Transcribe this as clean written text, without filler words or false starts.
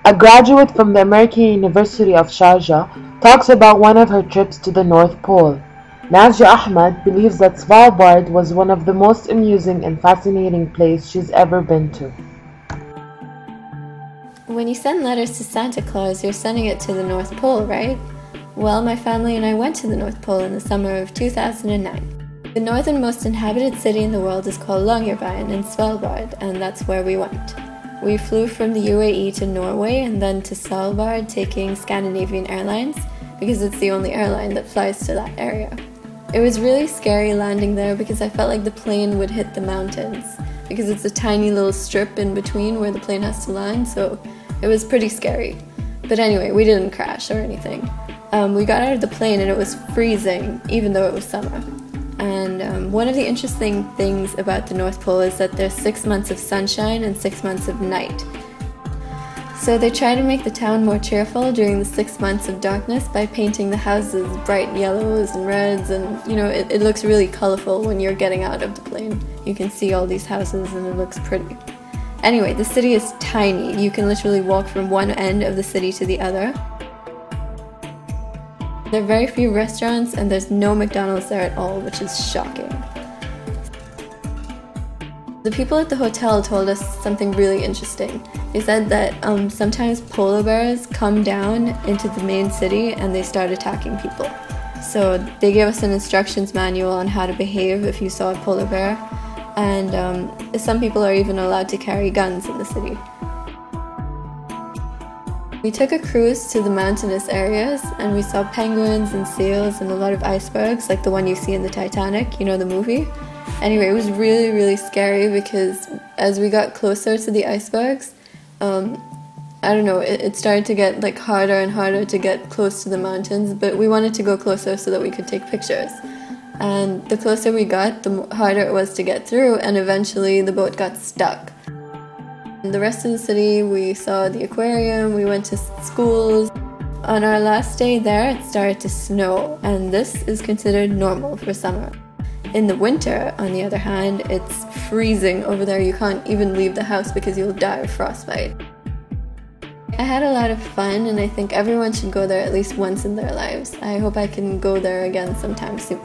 A graduate from the American University of Sharjah talks about one of her trips to the North Pole. Naajah Ahmed believes that Svalbard was one of the most amusing and fascinating places she's ever been to. When you send letters to Santa Claus, you're sending it to the North Pole, right? Well, my family and I went to the North Pole in the summer of 2009. The northernmost inhabited city in the world is called Longyearbyen in Svalbard, and that's where we went. We flew from the UAE to Norway and then to Svalbard, taking Scandinavian Airlines, because it's the only airline that flies to that area. It was really scary landing there because I felt like the plane would hit the mountains, because it's a tiny little strip in between where the plane has to land, so it was pretty scary. But anyway, we didn't crash or anything. We got out of the plane and it was freezing, even though it was summer. And one of the interesting things about the North Pole is that there's 6 months of sunshine and 6 months of night. So they try to make the town more cheerful during the 6 months of darkness by painting the houses bright yellows and reds, and it looks really colorful when you're getting out of the plane. You can see all these houses and it looks pretty. Anyway, the city is tiny. You can literally walk from one end of the city to the other. There are very few restaurants and there's no McDonald's there at all, which is shocking. The people at the hotel told us something really interesting. They said that sometimes polar bears come down into the main city and they start attacking people. So they gave us an instructions manual on how to behave if you saw a polar bear, and some people are even allowed to carry guns in the city. We took a cruise to the mountainous areas and we saw penguins and seals and a lot of icebergs, like the one you see in the Titanic, you know, the movie. Anyway, it was really, really scary because as we got closer to the icebergs, I don't know, it started to get like harder and harder to get close to the mountains, but we wanted to go closer so that we could take pictures. And the closer we got, the harder it was to get through, and eventually the boat got stuck. In the rest of the city, we saw the aquarium, we went to schools. On our last day there, it started to snow, and this is considered normal for summer. In the winter, on the other hand, it's freezing over there. You can't even leave the house because you'll die of frostbite. I had a lot of fun, and I think everyone should go there at least once in their lives. I hope I can go there again sometime soon.